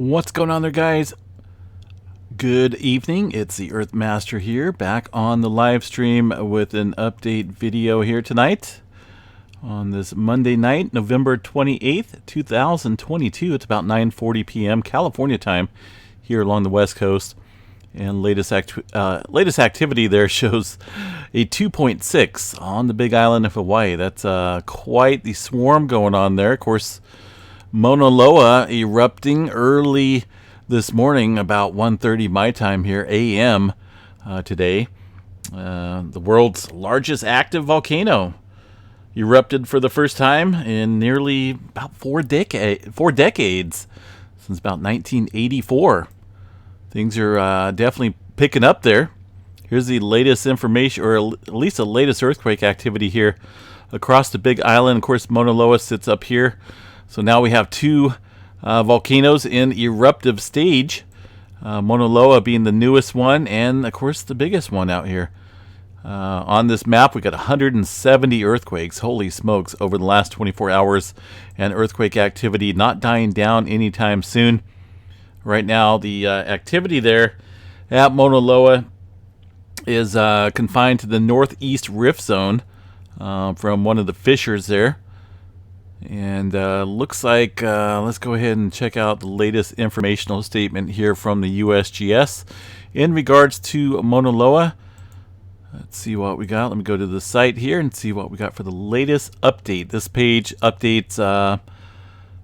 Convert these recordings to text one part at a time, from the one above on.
What's going on there, guys? Good evening. It's the Earth Master here, back on the live stream with an update video here tonight on this Monday night, November 28th, 2022. It's about 9:40 p.m. California time here along the West Coast. And latest activity there shows a 2.6 on the Big Island of Hawaii. That's quite the swarm going on there. Of course, Mauna Loa erupting early this morning, about 1:30 my time here, a.m. Today. The world's largest active volcano erupted for the first time in nearly about four decades, since about 1984. Things are definitely picking up there. Here's the latest information, or at least the latest earthquake activity here across the Big Island. Of course, Mauna Loa sits up here. So now we have two volcanoes in eruptive stage. Mauna Loa being the newest one, and of course the biggest one out here. On this map, we got 170 earthquakes. Holy smokes, over the last 24 hours, and earthquake activity not dying down anytime soon. Right now, the activity there at Mauna Loa is confined to the northeast rift zone from one of the fissures there. And looks like, let's go ahead and check out the latest informational statement here from the USGS in regards to Mauna Loa. Let's see what we got. Let me go to the site here and see what we got for the latest update. This page updates,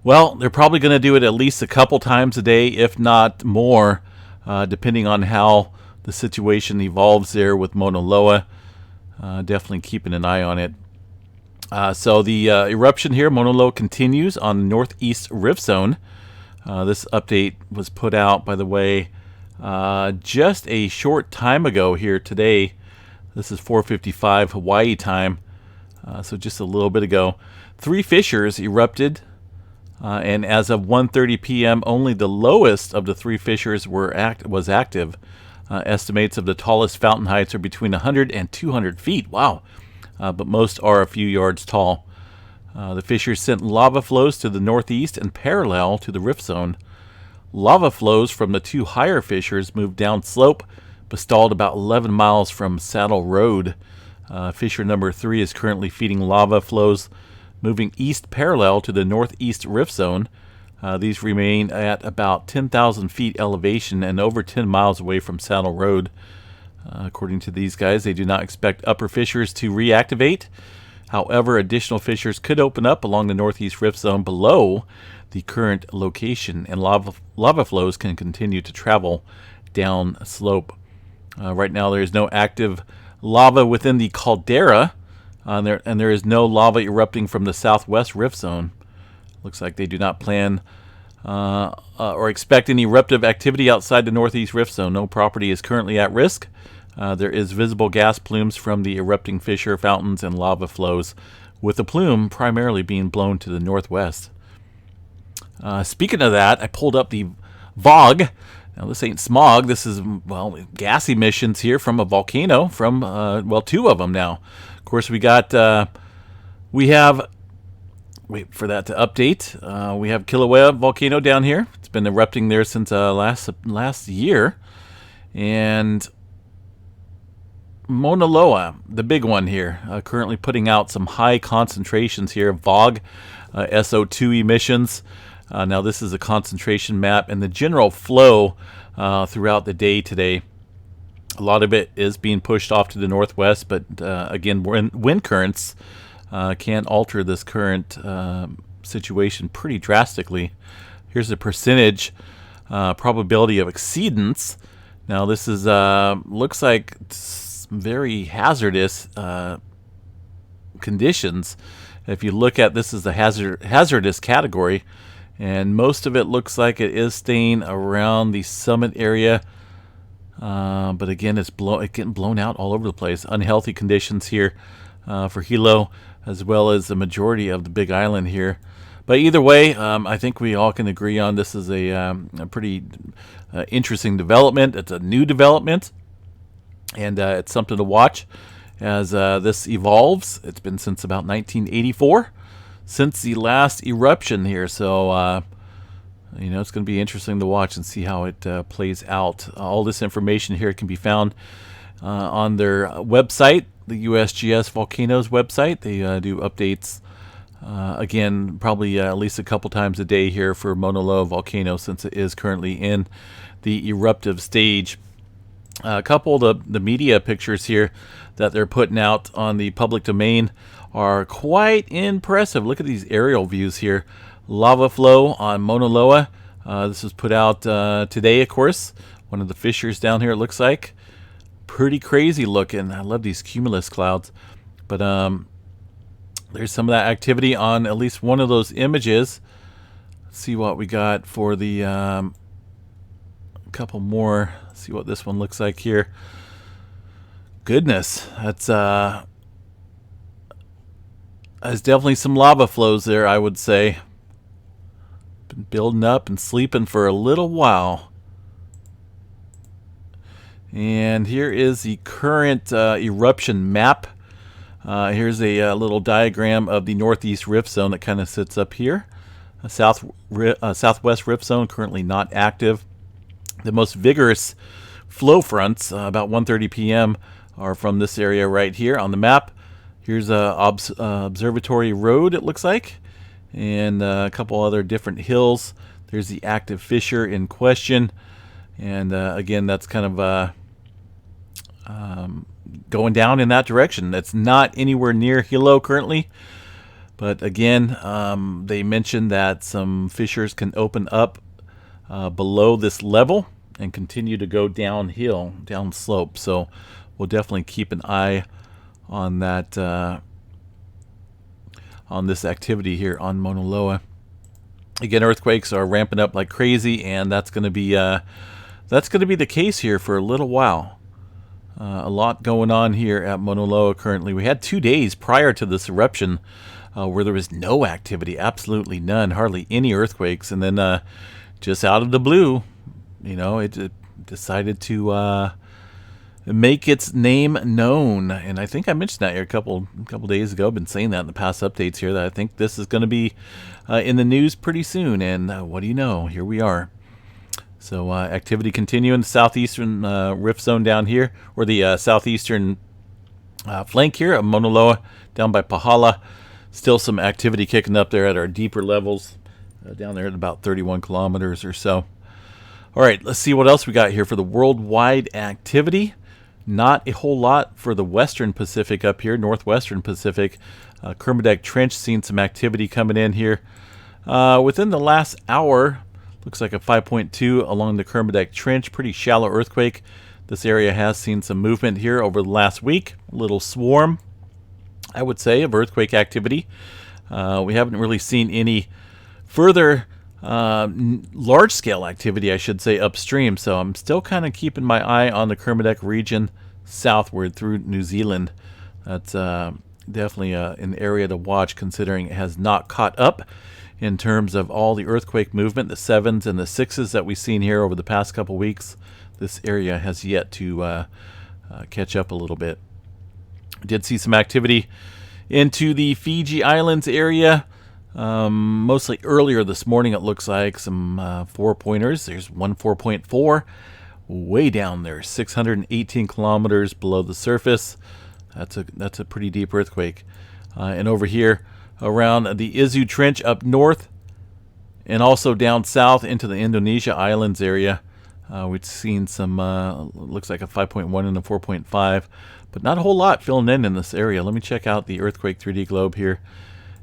well, they're probably going to do it at least a couple times a day, if not more, depending on how the situation evolves there with Mauna Loa. Definitely keeping an eye on it. So the eruption here, Mauna Loa, continues on the northeast rift zone. This update was put out, by the way, just a short time ago here today. This is 4:55 Hawaii time, so just a little bit ago. 3 fissures erupted, and as of 1:30 p.m., only the lowest of the 3 fissures was active. Estimates of the tallest fountain heights are between 100 and 200 feet. Wow. But most are a few yards tall. The fissures sent lava flows to the northeast and parallel to the rift zone. Lava flows from the 2 higher fissures moved down slope, but stalled about 11 miles from Saddle Road. Fissure number 3 is currently feeding lava flows moving east parallel to the northeast rift zone. These remain at about 10,000 feet elevation and over 10 miles away from Saddle Road. According to these guys, they do not expect upper fissures to reactivate. However, additional fissures could open up along the northeast rift zone below the current location, and lava flows can continue to travel down slope. Right now, there is no active lava within the caldera, and there is no lava erupting from the southwest rift zone. Looks like they do not plan or expect any eruptive activity outside the northeast rift zone. No property is currently at risk. There is visible gas plumes from the erupting fissure fountains and lava flows, with the plume primarily being blown to the northwest. Speaking of that, I pulled up the VOG. Now, this ain't smog. This is, well, gas emissions here from a volcano, from, well, 2 of them now. Of course, we have, wait for that to update. We have Kilauea volcano down here. It's been erupting there since last year. And Mauna Loa, the big one here, currently putting out some high concentrations here of VOG, SO2 emissions. Now this is a concentration map, and the general flow throughout the day today, a lot of it is being pushed off to the northwest, but again, wind currents can alter this current situation pretty drastically. Here's the percentage probability of exceedance. Now this is looks like very hazardous conditions. If you look at this, is the hazardous category, and most of it looks like it is staying around the summit area, but again, it's getting blown out all over the place. Unhealthy conditions here for Hilo, as well as the majority of the Big Island here. But either way, I think we all can agree on this is a pretty interesting development. It's a new development, and it's something to watch as this evolves. It's been since about 1984 since the last eruption here, so You know, it's going to be interesting to watch and see how it plays out. All this information here can be found on their website, the USGS Volcanoes website. They do updates, again, probably at least a couple times a day here for Mauna Loa Volcano, since it is currently in the eruptive stage. A couple of the media pictures here that they're putting out on the public domain are quite impressive. Look at these aerial views here. Lava flow on Mauna Loa. This was put out today, of course. One of the fissures down here, it looks like. Pretty crazy looking. I love these cumulus clouds. But there's some of that activity on at least one of those images. Let's see what we got for the couple more. Let's see what this one looks like here. Goodness, that's there's definitely some lava flows there, I would say. Been building up and sleeping for a little while. And here is the current eruption map. Here's a little diagram of the Northeast Rift Zone that kind of sits up here. Southwest Rift Zone currently not active. The most vigorous flow fronts, about 1:30 p.m., are from this area right here on the map. Here's Observatory Road, it looks like, and a couple other different hills. There's the active fissure in question, and again, that's kind of going down in that direction. It's not anywhere near Hilo currently, but again, they mentioned that some fissures can open up below this level and continue to go downhill, down slope. So we'll definitely keep an eye on that, on this activity here on Mauna Loa. Again, earthquakes are ramping up like crazy, and that's going to be the case here for a little while. A lot going on here at Mauna Loa currently. We had 2 days prior to this eruption where there was no activity, absolutely none, hardly any earthquakes, and then just out of the blue, you know, it decided to make its name known. And I think I mentioned that here a couple days ago. I've been saying that in the past updates here, that I think this is going to be in the news pretty soon. And what do you know? Here we are. So activity continuing. The southeastern rift zone down here, or the southeastern flank here of Mauna Loa, down by Pahala. Still some activity kicking up there at our deeper levels, down there at about 31 kilometers or so. All right, let's see what else we got here for the worldwide activity. Not a whole lot for the western Pacific up here, northwestern Pacific. Kermadec Trench seen some activity coming in here. Within the last hour, looks like a 5.2 along the Kermadec Trench. Pretty shallow earthquake. This area has seen some movement here over the last week. A little swarm, I would say, of earthquake activity. We haven't really seen any further large-scale activity, I should say, upstream. So I'm still kind of keeping my eye on the Kermadec region southward through New Zealand. That's definitely an area to watch, considering it has not caught up in terms of all the earthquake movement, the 7s and the 6s that we've seen here over the past couple weeks. This area has yet to catch up a little bit. Did see some activity into the Fiji Islands area. Mostly earlier this morning, it looks like some 4-pointers. There's one 4.4 way down there, 618 kilometers below the surface. That's a pretty deep earthquake. And over here around the Izu Trench up north, and also down south into the Indonesia Islands area, we've seen some looks like a 5.1 and a 4.5, but not a whole lot filling in this area. Let me check out the earthquake 3D globe here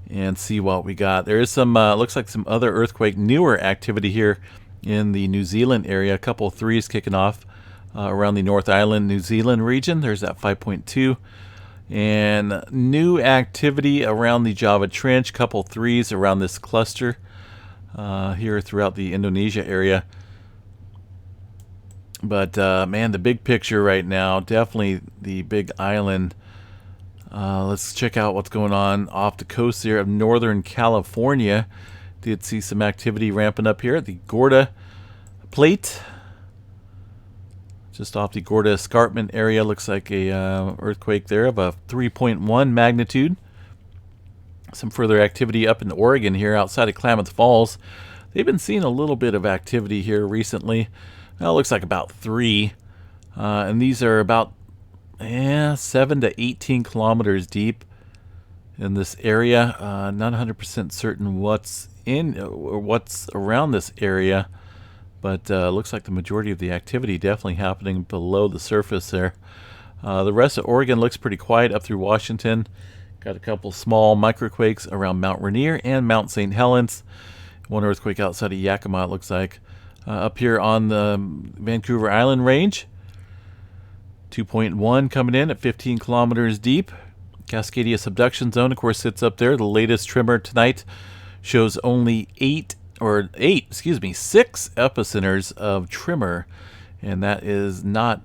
and see what we got. There is some, looks like some other earthquake, newer activity here in the New Zealand area. A couple of 3s kicking off around the North Island, New Zealand region. There's that 5.2. And new activity around the Java Trench. Couple 3s around this cluster here throughout the Indonesia area. But, man, the big picture right now, definitely the big island. Let's check out what's going on off the coast here of Northern California. Did see some activity ramping up here at the Gorda Plate. Just off the Gorda Escarpment area. Looks like a earthquake there of a 3.1 magnitude. Some further activity up in Oregon here outside of Klamath Falls. they've been seeing a little bit of activity here recently. Now it looks like about 3. And these are about 7 to 18 kilometers deep in this area. Not 100% certain what's in or what's around this area, but looks like the majority of the activity definitely happening below the surface there. The rest of Oregon looks pretty quiet up through Washington. Got a couple small microquakes around Mount Rainier and Mount St. Helens. One earthquake outside of Yakima, it looks like. Up here on the Vancouver Island range, 2.1 coming in at 15 kilometers deep. Cascadia subduction zone, of course, sits up there. The latest tremor tonight shows only 6 epicenters of tremor, and that is not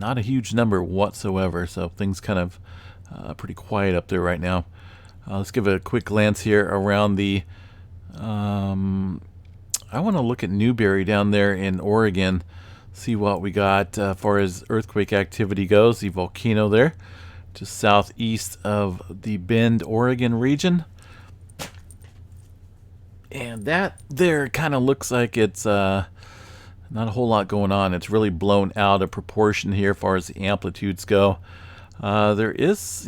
a huge number whatsoever. So things kind of pretty quiet up there right now. Let's give a quick glance here around the. I want to look at Newberry down there in Oregon, see what we got as far as earthquake activity goes. The volcano there, just southeast of the Bend, Oregon region. And that there kind of looks like it's not a whole lot going on. It's really blown out of proportion here as far as the amplitudes go. There is,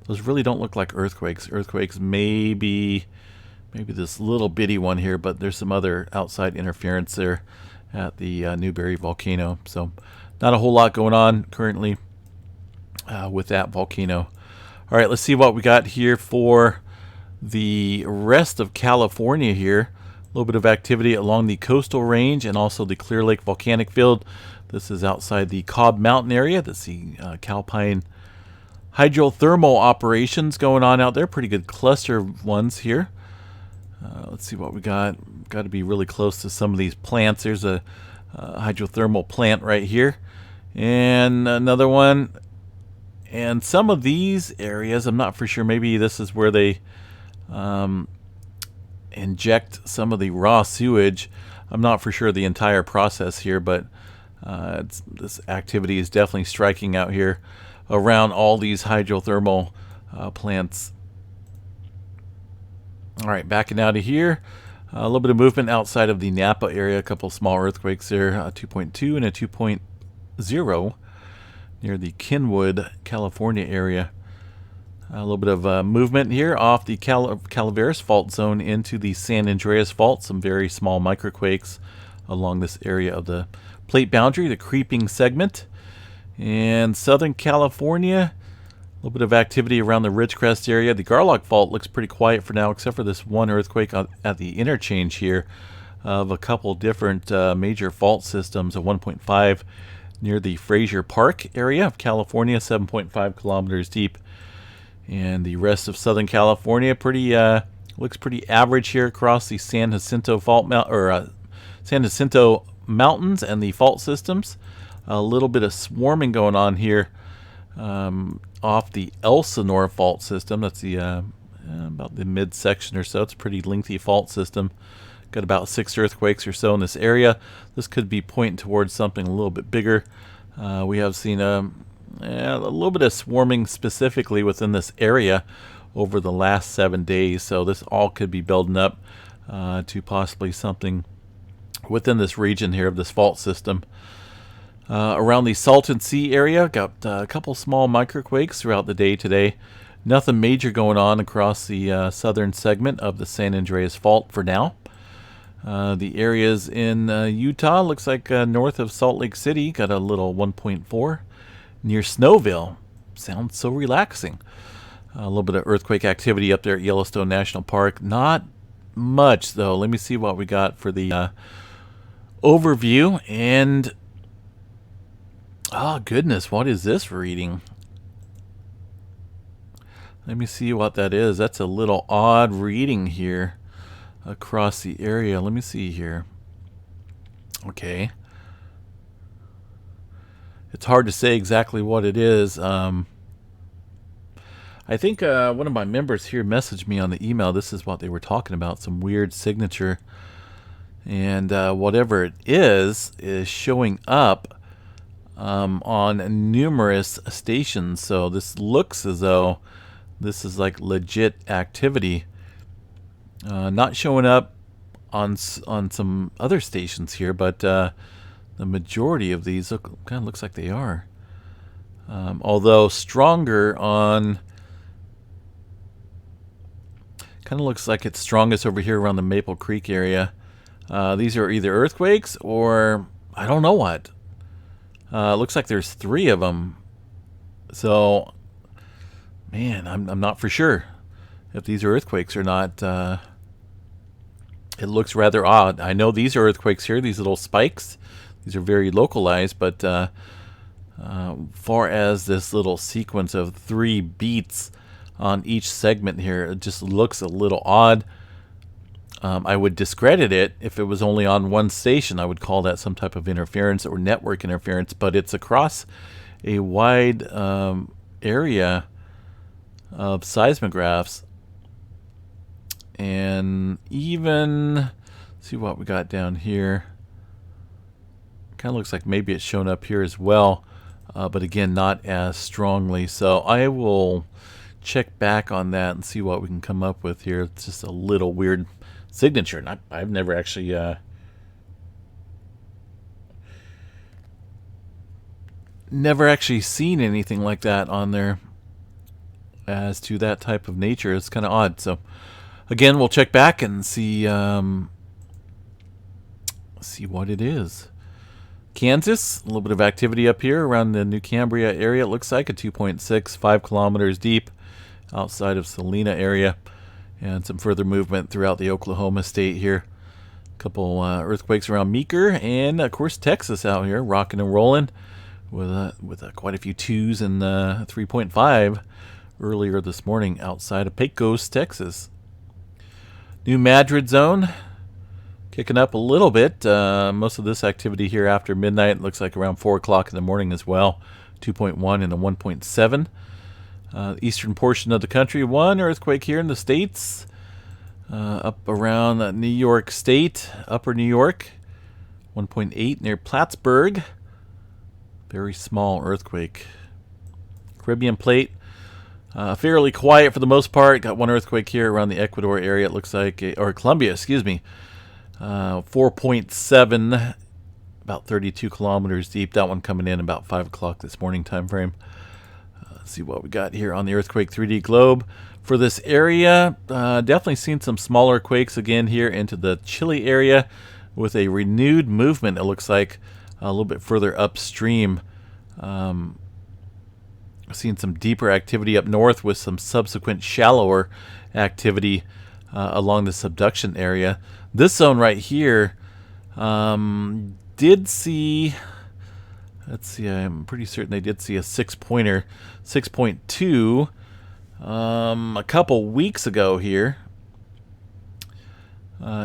those really don't look like earthquakes. Earthquakes maybe this little bitty one here, but there's some other outside interference there at the Newberry volcano. So not a whole lot going on currently with that volcano. All right, let's see what we got here for the rest of California here. A little bit of activity along the coastal range and also the Clear Lake volcanic field. This is outside the Cobb Mountain area. That's the Calpine hydrothermal operations going on out there. Pretty good cluster of ones here. Let's see what we got. Got to be really close to some of these plants. There's a hydrothermal plant right here, and another one. And some of these areas, I'm not for sure. Maybe this is where they inject some of the raw sewage. I'm not for sure the entire process here, but this activity is definitely striking out here around all these hydrothermal plants. All right, backing out of here, a little bit of movement outside of the Napa area. A couple small earthquakes there, 2.2 and a 2.0 near the Kenwood, California area. A little bit of movement here off the Calaveras fault zone into the San Andreas fault. Some very small microquakes along this area of the plate boundary, the creeping segment. And Southern California, a little bit of activity around the Ridgecrest area. The Garlock fault looks pretty quiet for now, except for this one earthquake at the interchange here of a couple different major fault systems. A 1.5 near the Fraser Park area of California, 7.5 kilometers deep. And the rest of Southern California looks pretty average here across the San Jacinto San Jacinto Mountains and the fault systems. A little bit of swarming going on here off the Elsinore fault system. That's the about the midsection or so. It's a pretty lengthy fault system. Got about 6 earthquakes or so in this area. This could be pointing towards something a little bit bigger. We have seen a little bit of swarming specifically within this area over the last 7 days. So this all could be building up to possibly something within this region here of this fault system. Around the Salton Sea area, got a couple small microquakes throughout the day today. Nothing major going on across the southern segment of the San Andreas Fault for now. The areas in Utah, looks like north of Salt Lake City, got a little 1.4 near Snowville. Sounds so relaxing. A little bit of earthquake activity up there at Yellowstone National Park. Not much, though. Let me see what we got for the overview. And oh, goodness, what is this reading? Let me see what that is. That's a little odd reading here across the area. Let me see here. Okay. It's hard to say exactly what it is. I think one of my members here messaged me on the email. This is what they were talking about, some weird signature. And whatever it is showing up on numerous stations. So this looks as though this is like legit activity. Not showing up on some other stations here, but the majority of these kind of looks like they are. Although stronger on, kind of looks like it's strongest over here around the Maple Creek area. These are either earthquakes or I don't know what. Looks like there's 3 of them. So, man, I'm not for sure if these are earthquakes or not. It looks rather odd. I know these are earthquakes here, these little spikes. These are very localized, but far as this little sequence of 3 beats on each segment here, it just looks a little odd. I would discredit it if it was only on one station. I would call that some type of interference or network interference, but it's across a wide area of seismographs. And even, see what we got down here. Kind of looks like maybe it's shown up here as well, but again, not as strongly. So I will check back on that and see what we can come up with here. It's just a little weird signature. And I've never actually seen anything like that on there as to that type of nature. It's kind of odd. So again, we'll check back and see what it is. Kansas, a little bit of activity up here around the New Cambria area. It looks like a 2.6, 5 kilometers deep outside of Salina area. And some further movement throughout the Oklahoma state here. A couple earthquakes around Meeker, and of course Texas out here, rocking and rolling with quite a few 2s and 3.5 earlier this morning outside of Pecos, Texas. New Madrid zone kicking up a little bit. Most of this activity here after midnight. Looks like around 4 o'clock in the morning as well. 2.1 and a 1.7. Eastern portion of the country, 1 earthquake here in the States. Up around New York State, upper New York. 1.8 near Plattsburgh. Very small earthquake. Caribbean plate. Fairly quiet for the most part. Got 1 earthquake here around the Ecuador area. It looks like, or Colombia, excuse me. 4.7, about 32 kilometers deep. That one coming in about 5 o'clock this morning time frame. Let's see what we got here on the Earthquake 3D globe. For this area, definitely seen some smaller quakes again here into the Chile area with a renewed movement, it looks like, a little bit further upstream. Seen some deeper activity up north with some subsequent shallower activity along the subduction area. This zone right here did see, let's see, I'm pretty certain they did see a 6-pointer, 6.2 a couple weeks ago here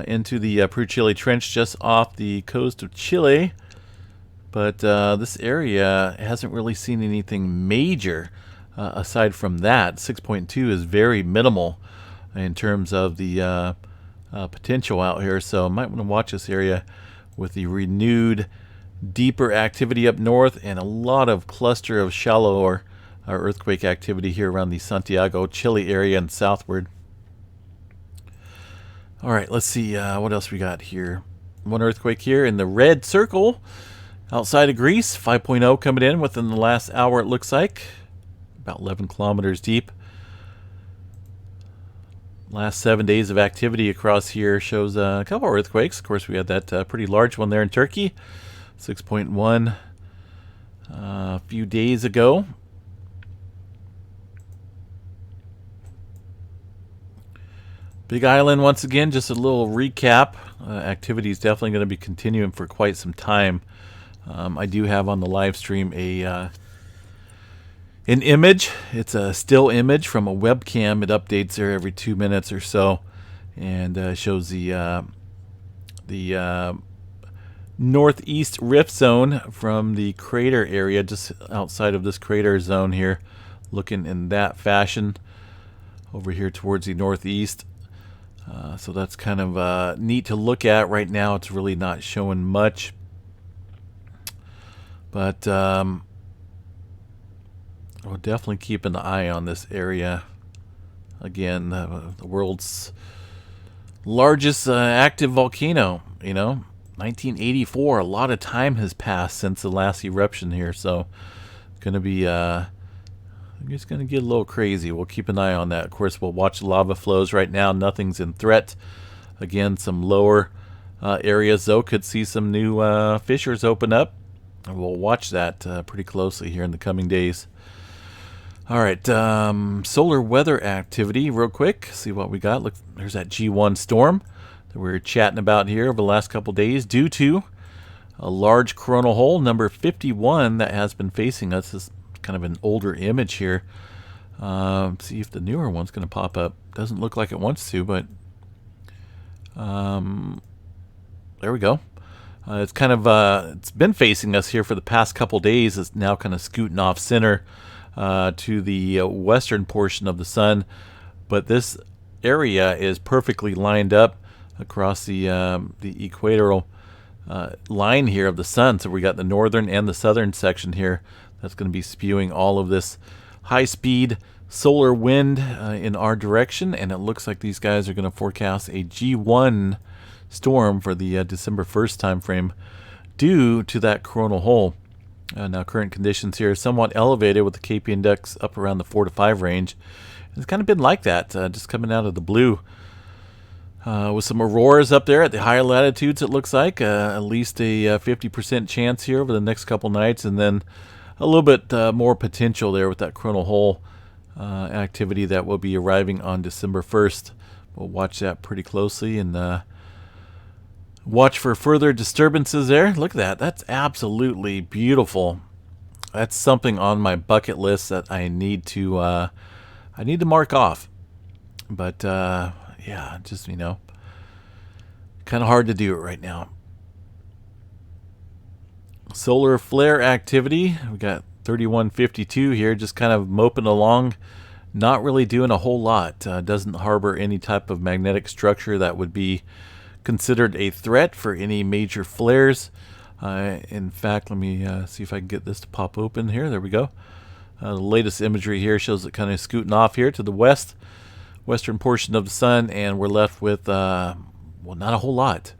into the Peru-Chile Trench just off the coast of Chile. But this area hasn't really seen anything major aside from that. 6.2 is very minimal in terms of the potential out here. So might want to watch this area with the renewed, deeper activity up north and a lot of cluster of shallower earthquake activity here around the Santiago, Chile area and southward. All right, let's see what else we got here. 1 earthquake here in the red circle. Outside of Greece, 5.0 coming in within the last hour, it looks like. About 11 kilometers deep. Last 7 days of activity across here shows a couple of earthquakes. Of course, we had that pretty large one there in Turkey. 6.1 a few days ago. Big Island, once again, just a little recap. Activity is definitely going to be continuing for quite some time. I do have on the live stream an image. It's a still image from a webcam. It updates there every 2 minutes or so, and shows the northeast rift zone from the crater area, just outside of this crater zone here, looking in that fashion over here towards the northeast. So that's kind of neat to look at. Right now, it's really not showing much. But we'll definitely keep an eye on this area. Again, the world's largest active volcano. 1984. A lot of time has passed since the last eruption here, so going to be it's going to get a little crazy. We'll keep an eye on that. Of course, we'll watch lava flows right now. Nothing's in threat. Again, some lower areas, though, could see some new fissures open up. And we'll watch that pretty closely here in the coming days. All right, solar weather activity real quick. See what we got. Look, there's that G1 storm that we were chatting about here over the last couple days due to a large coronal hole, number 51, that has been facing us. This is kind of an older image here. See if the newer one's going to pop up. Doesn't look like it wants to, but there we go. It's kind of it's been facing us here for the past couple days. It's now kind of scooting off center to the western portion of the sun, but this area is perfectly lined up across the equatorial line here of the sun. So we got the northern and the southern section here that's going to be spewing all of this high-speed solar wind in our direction, and it looks like these guys are going to forecast a G1 storm for the December 1st time frame due to that coronal hole. Now current conditions here are somewhat elevated with the KP index up around the 4 to 5 range. It's kind of been like that, just coming out of the blue. With some auroras up there at the higher latitudes, it looks like. At least a 50% chance here over the next couple nights, and then a little bit more potential there with that coronal hole activity that will be arriving on December 1st. We'll watch that pretty closely and watch for further disturbances there. Look at that. That's absolutely beautiful. That's something on my bucket list that I need to mark off. But yeah, just, kind of hard to do it right now. Solar flare activity. We got 3152 here, just kind of moping along, not really doing a whole lot. Doesn't harbor any type of magnetic structure that would be considered a threat for any major flares. In fact, let me see if I can get this to pop open here. There we go. The latest imagery here shows it kind of scooting off here to the western portion of the sun, and we're left with well, not a whole lot.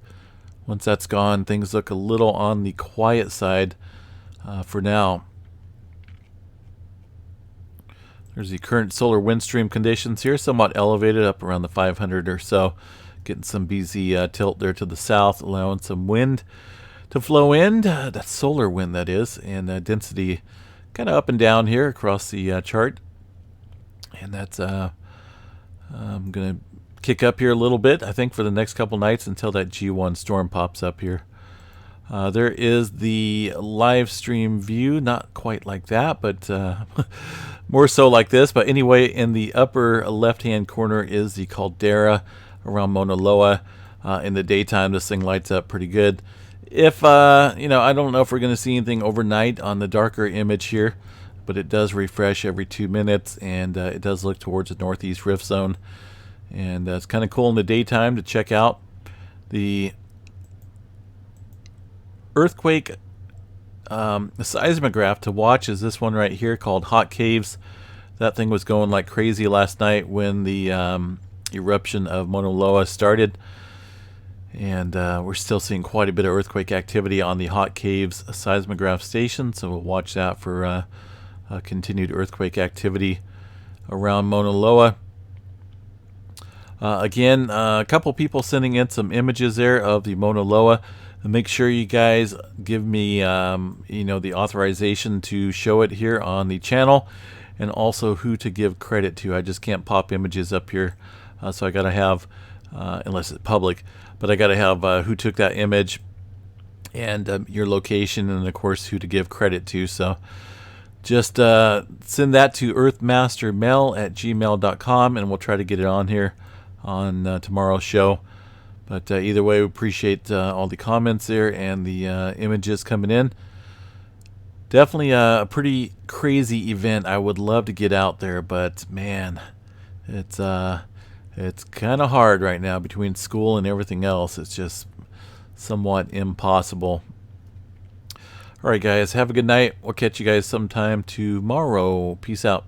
Once that's gone, things look a little on the quiet side for now. There's the current solar wind stream conditions here, somewhat elevated up around the 500 or so. Getting some BZ tilt there to the south, allowing some wind to flow in. That's solar wind, that is, and density kind of up and down here across the chart. And that's I'm going to kick up here a little bit, I think, for the next couple nights until that G1 storm pops up here. There is the live stream view, not quite like that, but more so like this. But anyway, in the upper left-hand corner is the caldera around Mauna Loa. In the daytime, this thing lights up pretty good. If I don't know if we're going to see anything overnight on the darker image here, but it does refresh every 2 minutes, and it does look towards the northeast rift zone. And it's kind of cool in the daytime to check out the earthquake seismograph to watch. Is this one right here called Hot Caves. That thing was going like crazy last night when the eruption of Mauna Loa started, and we're still seeing quite a bit of earthquake activity on the Hot Caves seismograph station, so we'll watch that for continued earthquake activity around Mauna Loa. Again, a couple people sending in some images there of the Mauna Loa. Make sure you guys give me the authorization to show it here on the channel, and also who to give credit to. I just can't pop images up here. So I got to have, unless it's public, but I got to have who took that image and your location, and of course who to give credit to. So just send that to earthmastermel@gmail.com, and we'll try to get it on here on tomorrow's show. But either way, we appreciate all the comments there and the images coming in. Definitely a pretty crazy event. I would love to get out there, but man, it's kind of hard right now between school and everything else. It's just somewhat impossible. All right, guys, have a good night. We'll catch you guys sometime tomorrow. Peace out.